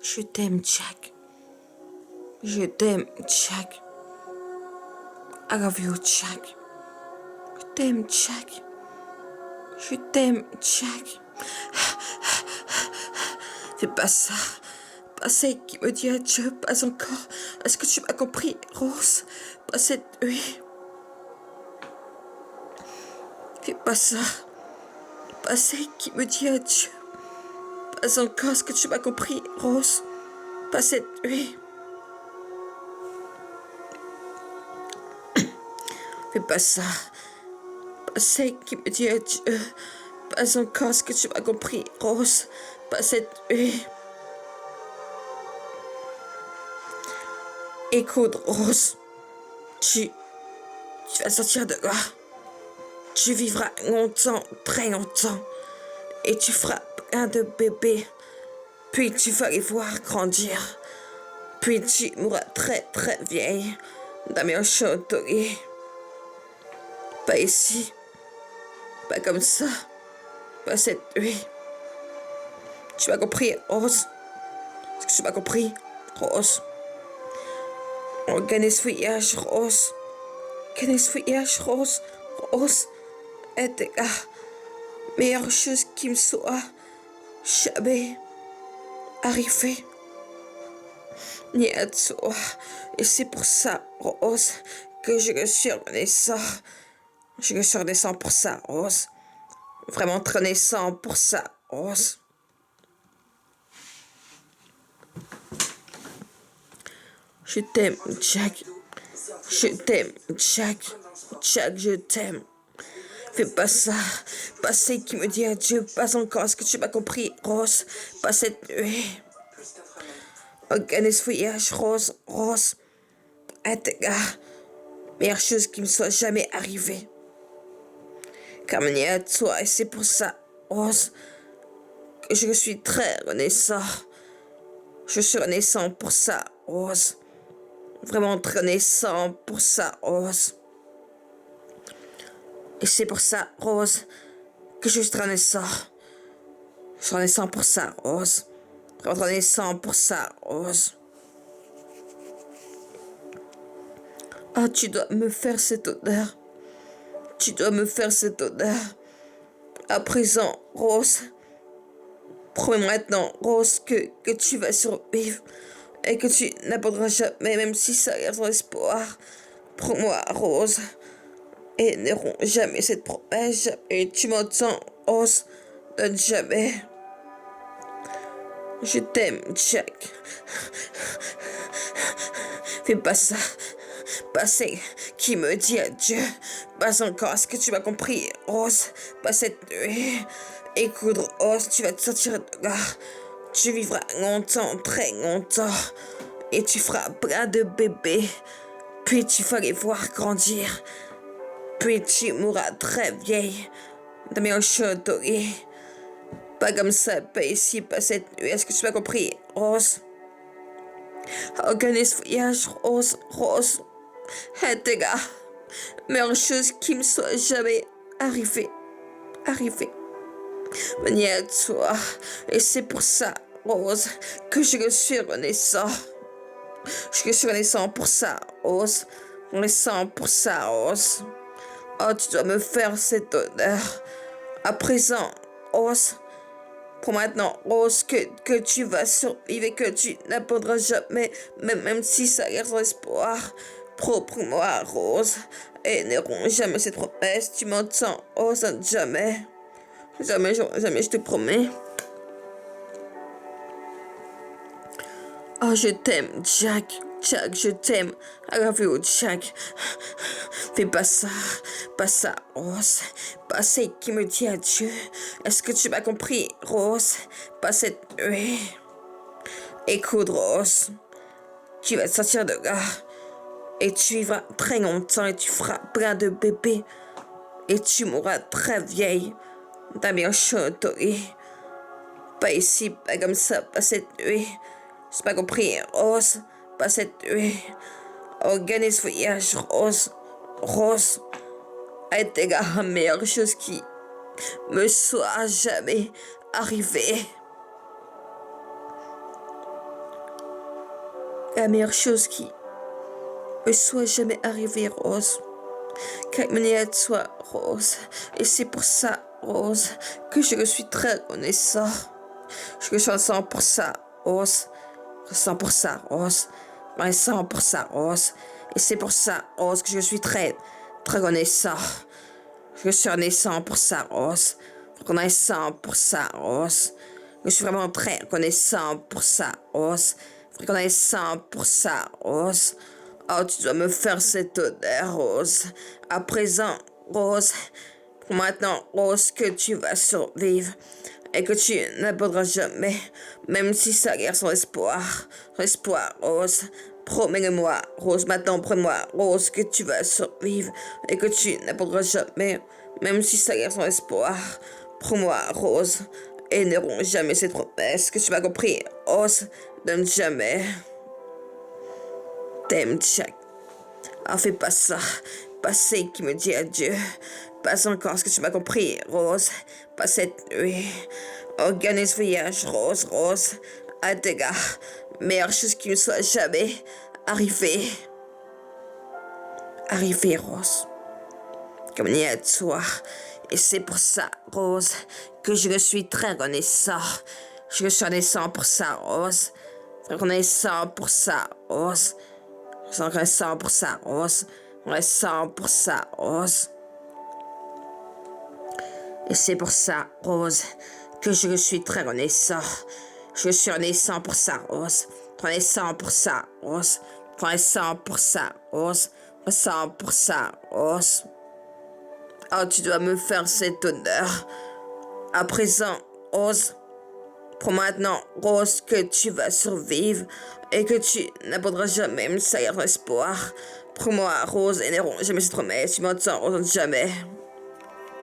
Je t'aime, Jack. Je t'aime, Jack. I love you, Jack. Je t'aime, Jack. Je t'aime, Jack. Fais pas ça. Pas celle qui me dit adieu, pas encore. Est-ce que tu m'as compris, Rose? Pas cette nuit. Fais pas ça. Pas celle qui me dit adieu. Pas encore. Est-ce que tu m'as compris, Rose? Pas cette nuit. Fais pas ça. Pas celle qui me dit adieu. Pas encore. Est-ce que tu m'as compris, Rose? Pas cette nuit. Écoute, Rose. Tu vas sortir de là. Tu vivras longtemps, très longtemps. Et tu feras plein de bébés. Puis tu vas les voir grandir. Puis tu mourras très très vieille dans mes châteaux. Pas ici. Pas comme ça. Pas cette nuit. Tu m'as compris, Rose? Est-ce que tu m'as compris, Rose? Organise fouillage, Rose. Organise fouillage, Rose. Rose. Est la meilleure chose qui me soit jamais arrivée. Ni à toi. Et c'est pour ça, Rose, que je le suis renaissant. Je le suis renaissant pour ça, Rose. Vraiment très renaissant pour ça, Rose. Je t'aime, Jack. Je t'aime, Jack. Jack, je t'aime. Fais pas ça. Pas celle qui me dit adieu. Pas encore. Est-ce que tu m'as compris, Rose? Pas cette nuit. Organise fouillage, Rose. Rose. Est la meilleure chose qui me soit jamais arrivée. Comme ni à toi. Et c'est pour ça, Rose, que je suis très renaissant. Je suis renaissant pour ça, Rose. Vraiment très renaissant pour ça, Rose. Et c'est pour ça, Rose, que je suis renaissant. Je suis renaissant pour ça, Rose. Vraiment renaissant pour ça, Rose. Ah, tu dois me faire cet honneur. Tu dois me faire cet honneur. À présent, Rose. Promets maintenant, Rose, que tu vas survivre. Et que tu n'abandonneras jamais, même si ça reste ton espoir. Prends-moi, Rose. Et n'auront jamais cette promesse. Et tu m'entends, Rose. Donne jamais. Je t'aime, Jack. Fais pas ça. Pas celle qui me dit adieu. Pas encore. Est-ce que tu m'as compris, Rose? Pas cette nuit. Écoute, Rose, tu vas te sortir de là. Tu vivras longtemps, très longtemps. Et tu feras plein de bébés. Puis tu vas les voir grandir. Puis tu mourras très vieille dans mes châteaux. Pas comme ça, pas ici, pas cette nuit. Est-ce que tu m'as compris, Rose? Organise fouillage, Rose, Rose. Et gars, meilleure chose qui me soit jamais arrivée. Mais ni à toi. Et c'est pour ça, Rose, que je le suis renaissant. Je le suis renaissant pour ça, Rose. Renaissant pour ça, Rose. Oh, tu dois me faire cet honneur. À présent, Rose. Pour maintenant, Rose, que tu vas survivre et que tu n'abandonneras jamais, même si ça reste ton espoir. Prends-moi, Rose. Et n'auront jamais cette promesse. Tu m'entends, Rose, jamais. Jamais, je te promets. Oh, je t'aime, Jack. Jack, je t'aime. I love you, Jack. Fais pas ça, Rose. Pas celle qui me dit adieu. Est-ce que tu m'as compris, Rose? Pas cette nuit. Écoute, Rose. Tu vas sortir de là. Et tu vivras très longtemps et tu feras plein de bébés. Et tu mourras très vieille. Dans mes châteaux. Pas ici, pas comme ça, pas cette nuit. J'ai pas compris, Rose. Pas cette nuit. Organise fouillage, Rose. Rose. A été la meilleure chose qui me soit jamais arrivée. la meilleure chose qui me soit jamais arrivée, Rose. Qu'elle me soit, Rose. Et c'est pour ça, Rose, que je le suis très reconnaissant. Je le sens pour ça, Rose. Je sens pour ça, Rose. Je sens pour ça, Rose. Et c'est pour ça, Rose, que je suis très, très reconnaissant. Je suis reconnaissant pour ça, Rose. Reconnaissant pour ça, Rose. Je suis vraiment très reconnaissant pour ça, Rose. Reconnaissant pour ça, Rose. Oh, tu dois me faire cette honneur, Rose. À présent, Rose, pour maintenant, Rose, que tu vas survivre et que tu n'abandonneras jamais, même si ça guerre son espoir. Son espoir, Rose. Promets-le-moi, Rose, maintenant, promets-moi, Rose, que tu vas survivre et que tu n'abandonneras jamais, même si ça guerre son espoir. Promets-moi, Rose, et n'auront jamais cette promesse que tu m'as compris, Rose, donne jamais. T'aimes, Jack. Ah, fais pas ça. Pas c'est qui me dit adieu. Pas encore ce que tu m'as compris, Rose. Pas cette nuit. Organise ce voyage, Rose, Rose. À tes gars. Meilleure chose qui me soit jamais arrivée. Arrivée, Rose. Comme il y a de soir. Et c'est pour ça, Rose, que je le suis très reconnaissant. Je le suis reconnaissant pour ça, Rose. Reconnaissant pour ça, Rose. Reconnaissant pour ça, Rose. Reconnaissant pour ça, Rose. Et c'est pour ça, Rose, que je le suis très reconnaissant. Je suis reconnaissant pour ça, Rose. Reconnaissant pour ça, Rose. Reconnaissant pour ça, Rose. Reconnaissant pour ça, Rose. Oh, tu dois me faire cet honneur. À présent, Rose. Pour maintenant, Rose, que tu vas survivre et que tu n'abandonneras jamais, même si ça y a espoir. Pour moi, Rose, et n'auront jamais cette promesse. Tu m'entends, Rose, jamais.